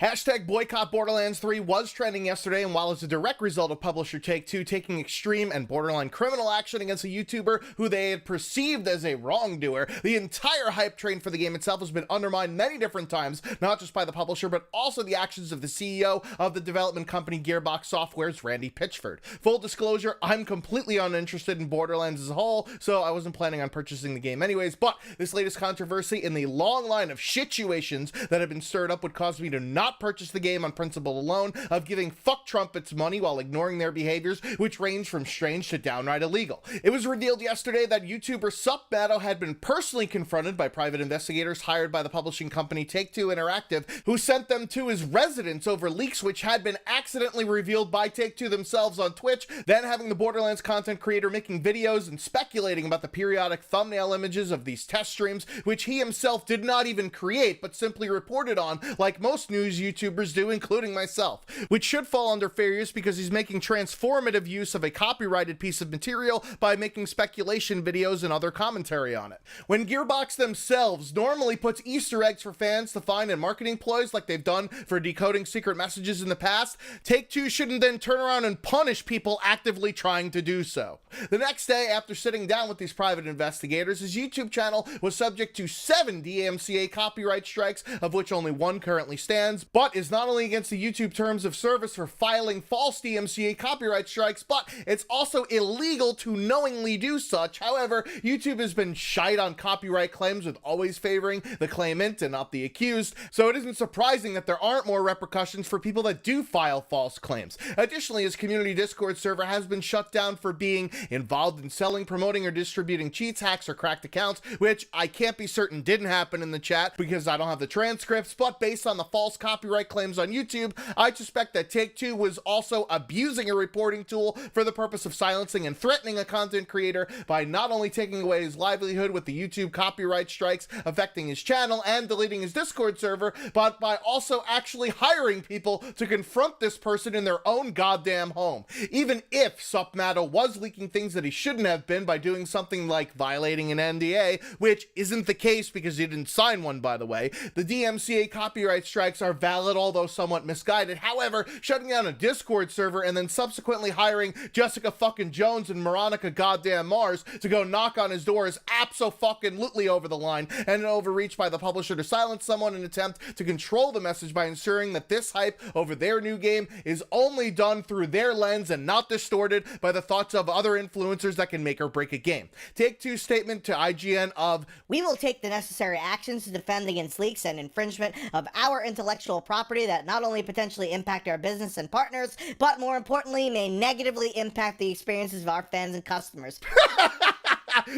Hashtag Boycott Borderlands 3 was trending yesterday, and while it's a direct result of publisher Take-Two taking extreme and borderline criminal action against a YouTuber who they had perceived as a wrongdoer, the entire hype train for the game itself has been undermined many different times, not just by the publisher, but also the actions of the CEO of the development company Gearbox Software's Randy Pitchford. Full disclosure, I'm completely uninterested in Borderlands as a whole, so I wasn't planning on purchasing the game anyways, but this latest controversy in the long line of situations that have been stirred up would cause me to not purchase the game on principle alone of giving fuck Trumpets money while ignoring their behaviors, which range from strange to downright illegal. It was revealed yesterday that YouTuber Supmato had been personally confronted by private investigators hired by the publishing company Take-Two Interactive, who sent them to his residence over leaks which had been accidentally revealed by Take-Two themselves on Twitch, then having the Borderlands content creator making videos and speculating about the periodic thumbnail images of these test streams, which he himself did not even create but simply reported on like most news YouTubers do, including myself, which should fall under fair use because he's making transformative use of a copyrighted piece of material by making speculation videos and other commentary on it. When Gearbox themselves normally puts Easter eggs for fans to find in marketing ploys like they've done for decoding secret messages in the past, Take-Two shouldn't then turn around and punish people actively trying to do so. The next day, after sitting down with these private investigators, his YouTube channel was subject to 7 DMCA copyright strikes, of which only one currently stands, but is not only against the YouTube terms of service for filing false DMCA copyright strikes, but it's also illegal to knowingly do such. However, YouTube has been shite on copyright claims, with always favoring the claimant and not the accused, so it isn't surprising that there aren't more repercussions for people that do file false claims. Additionally, his community Discord server has been shut down for being involved in selling, promoting, or distributing cheats, hacks, or cracked accounts, which I can't be certain didn't happen in the chat because I don't have the transcripts, but based on the false copyright claims on YouTube, I suspect that Take-Two was also abusing a reporting tool for the purpose of silencing and threatening a content creator by not only taking away his livelihood with the YouTube copyright strikes affecting his channel and deleting his Discord server, but by also actually hiring people to confront this person in their own goddamn home. Even if Supmato was leaking things that he shouldn't have been by doing something like violating an NDA, which isn't the case because he didn't sign one, by the way, the DMCA copyright strikes are valid, although somewhat misguided. However, shutting down a Discord server and then subsequently hiring Jessica fucking Jones and Veronica goddamn Mars to go knock on his door is abso-fucking-lutely over the line and an overreach by the publisher to silence someone in an attempt to control the message by ensuring that this hype over their new game is only done through their lens and not distorted by the thoughts of other influencers that can make or break a game. Take-Two's statement to IGN of, "We will take the necessary actions to defend against leaks and infringement of our intellectual property that not only potentially impact our business and partners, but more importantly may negatively impact the experiences of our fans and customers."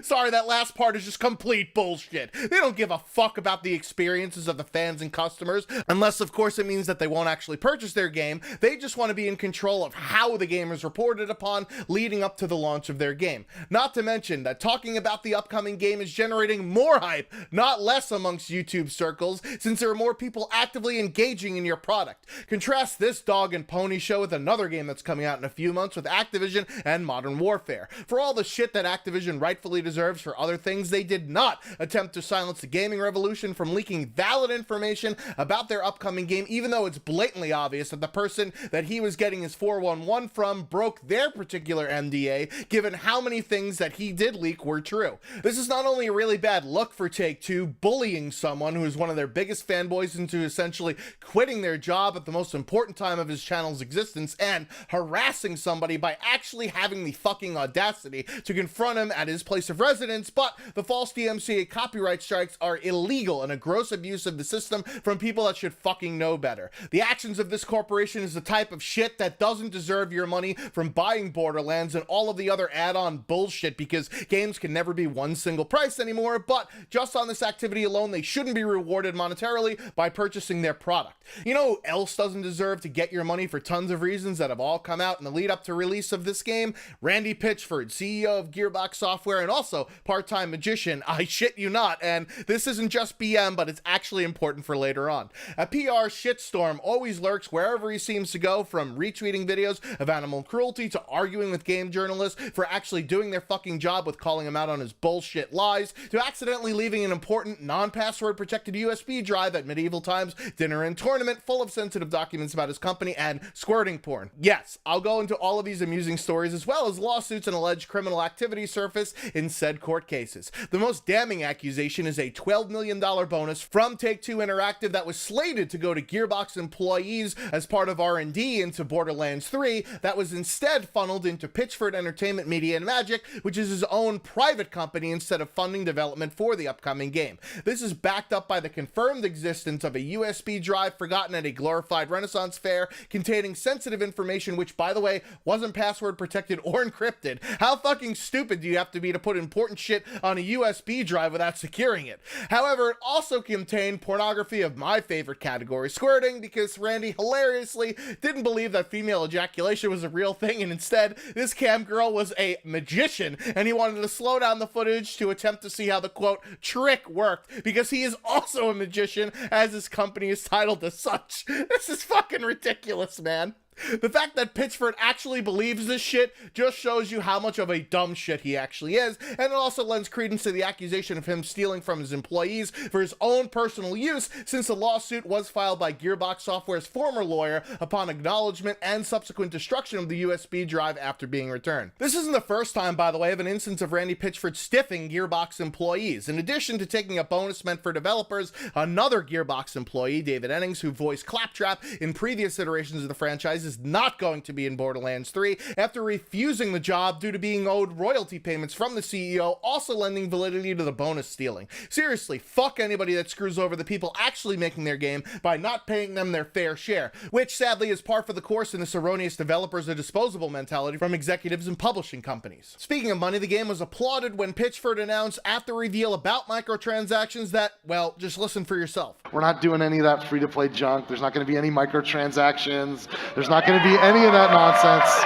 Sorry, that last part is just complete bullshit. They don't give a fuck about the experiences of the fans and customers, unless of course it means that they won't actually purchase their game. They just want to be in control of how the game is reported upon leading up to the launch of their game. Not to mention that talking about the upcoming game is generating more hype, not less, amongst YouTube circles, since there are more people actively engaging in your product. Contrast this dog and pony show with another game that's coming out in a few months with Activision and Modern Warfare. For all the shit that Activision rightfully deserves for other things, they did not attempt to silence the gaming revolution from leaking valid information about their upcoming game, even though it's blatantly obvious that the person that he was getting his 411 from broke their particular NDA, given how many things that he did leak were true. This is not only a really bad look for Take-Two, bullying someone who is one of their biggest fanboys into essentially quitting their job at the most important time of his channel's existence, and harassing somebody by actually having the fucking audacity to confront him at his place of residence, but the false DMCA copyright strikes are illegal and a gross abuse of the system from people that should fucking know better. The actions of this corporation is the type of shit that doesn't deserve your money from buying Borderlands and all of the other add-on bullshit, because games can never be one single price anymore, but just on this activity alone, they shouldn't be rewarded monetarily by purchasing their product. You know who else doesn't deserve to get your money for tons of reasons that have all come out in the lead up to release of this game? Randy Pitchford, CEO of Gearbox Software player and also part-time magician. I shit you not, and this isn't just BM, but it's actually important for later on. A PR shitstorm always lurks wherever he seems to go, from retweeting videos of animal cruelty to arguing with game journalists for actually doing their fucking job with calling him out on his bullshit lies, to accidentally leaving an important non-password protected USB drive at medieval times dinner and tournament full of sensitive documents about his company, and squirting porn. Yes, I'll go into all of these amusing stories as well as lawsuits and alleged criminal activity surface in said court cases. The most damning accusation is a $12 million bonus from Take-Two Interactive that was slated to go to Gearbox employees as part of R&D into Borderlands 3 that was instead funneled into Pitchford Entertainment Media and Magic, which is his own private company, instead of funding development for the upcoming game. This is backed up by the confirmed existence of a USB drive forgotten at a glorified Renaissance fair containing sensitive information, which, by the way, wasn't password protected or encrypted. How fucking stupid do you have to be to put important shit on a USB drive without securing it? However, it also contained pornography of my favorite category, squirting, because Randy hilariously didn't believe that female ejaculation was a real thing, and instead, this cam girl was a magician, and he wanted to slow down the footage to attempt to see how the, quote, trick worked, because he is also a magician, as his company is titled as such. This is fucking ridiculous, man. The fact that Pitchford actually believes this shit just shows you how much of a dumb shit he actually is, and it also lends credence to the accusation of him stealing from his employees for his own personal use, since the lawsuit was filed by Gearbox Software's former lawyer upon acknowledgement and subsequent destruction of the USB drive after being returned. This isn't the first time, by the way, of an instance of Randy Pitchford stiffing Gearbox employees. In addition to taking a bonus meant for developers, another Gearbox employee, David Ennings, who voiced Claptrap in previous iterations of the franchise, is not going to be in Borderlands 3 after refusing the job due to being owed royalty payments from the CEO, also lending validity to the bonus stealing. Seriously, fuck anybody that screws over the people actually making their game by not paying them their fair share, which sadly is par for the course in this erroneous developers are disposable mentality from executives and publishing companies. Speaking of money, the game was applauded when Pitchford announced at the reveal about microtransactions that, well, just listen for yourself. We're not doing any of that free-to-play junk. There's not going to be any microtransactions. There's not going to be any of that nonsense.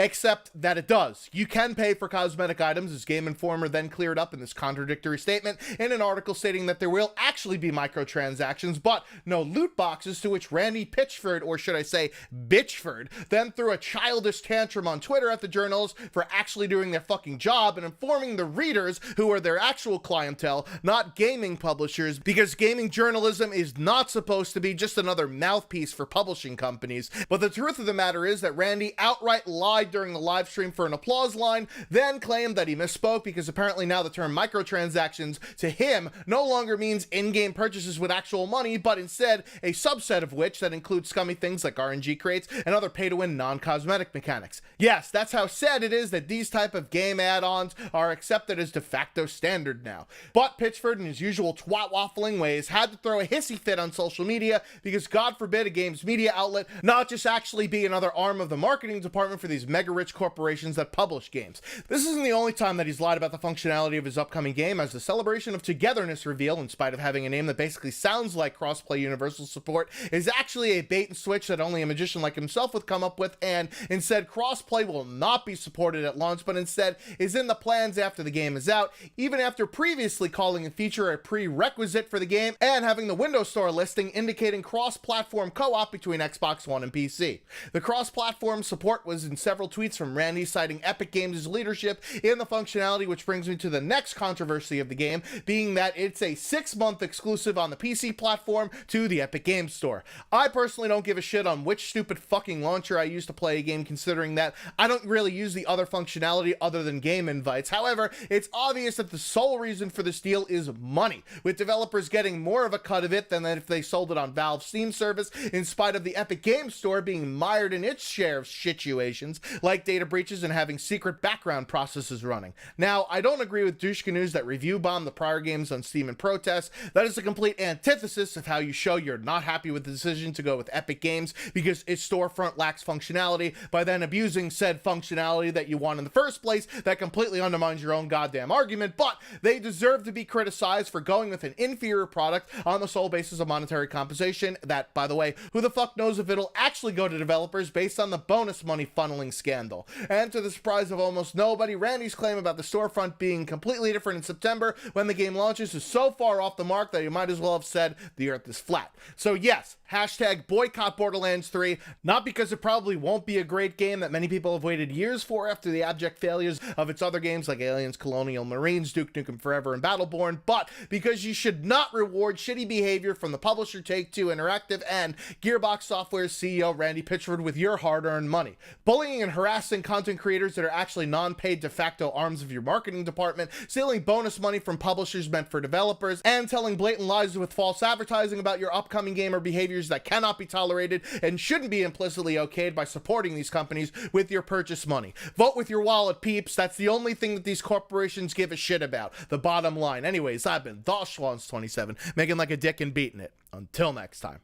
Except that it does. You can pay for cosmetic items, as Game Informer then cleared up in this contradictory statement in an article stating that there will actually be microtransactions, but no loot boxes, to which Randy Pitchford, or should I say Bitchford, then threw a childish tantrum on Twitter at the journalists for actually doing their fucking job and informing the readers, who are their actual clientele, not gaming publishers, because gaming journalism is not supposed to be just another mouthpiece for publishing companies. But the truth of the matter is that Randy outright lied during the live stream for an applause line, then claimed that he misspoke because apparently now the term microtransactions to him no longer means in-game purchases with actual money, but instead a subset of which that includes scummy things like RNG crates and other pay-to-win non-cosmetic mechanics. Yes, that's how sad it is that these type of game add-ons are accepted as de facto standard now. But Pitchford, in his usual twat-waffling ways, had to throw a hissy fit on social media because God forbid a game's media outlet not just actually be another arm of the marketing department for these mega-rich corporations that publish games. This isn't the only time that he's lied about the functionality of his upcoming game, as the Celebration of Togetherness reveal, in spite of having a name that basically sounds like crossplay universal support, is actually a bait and switch that only a magician like himself would come up with, and instead crossplay will not be supported at launch, but instead is in the plans after the game is out, even after previously calling a feature a prerequisite for the game and having the Windows Store listing indicating cross-platform co-op between Xbox One and PC. The cross-platform support was in several tweets from Randy citing Epic Games' leadership in the functionality, which brings me to the next controversy of the game, being that it's a 6-month exclusive on the PC platform to the Epic Games Store. I personally don't give a shit on which stupid fucking launcher I use to play a game, considering that I don't really use the other functionality other than game invites. However, it's obvious that the sole reason for this deal is money, with developers getting more of a cut of it than if they sold it on Valve's Steam service, in spite of the Epic Games Store being mired in its share of situations, like data breaches and having secret background processes running. Now, I don't agree with Dushka News that review bombed the prior games on Steam in protest. That is a complete antithesis of how you show you're not happy with the decision to go with Epic Games because its storefront lacks functionality, by then abusing said functionality that you want in the first place. That completely undermines your own goddamn argument, but they deserve to be criticized for going with an inferior product on the sole basis of monetary compensation that, by the way, who the fuck knows if it'll actually go to developers based on the bonus money funneling scandal. And to the surprise of almost nobody, Randy's claim about the storefront being completely different in September when the game launches is so far off the mark that you might as well have said the earth is flat. So yes, hashtag boycott Borderlands 3, not because it probably won't be a great game that many people have waited years for after the abject failures of its other games like Aliens, Colonial Marines, Duke Nukem Forever, and Battleborn, but because you should not reward shitty behavior from the publisher Take-Two Interactive and Gearbox Software's CEO Randy Pitchford with your hard-earned money. Bullying and harassing content creators that are actually non-paid de facto arms of your marketing department, stealing bonus money from publishers meant for developers, and telling blatant lies with false advertising about your upcoming game are behaviors that cannot be tolerated and shouldn't be implicitly okayed by supporting these companies with your purchase money. Vote with your wallet, peeps. That's the only thing that these corporations give a shit about. The bottom line. Anyways, I've been TheSchwanz27, making like a dick and beating it. Until next time.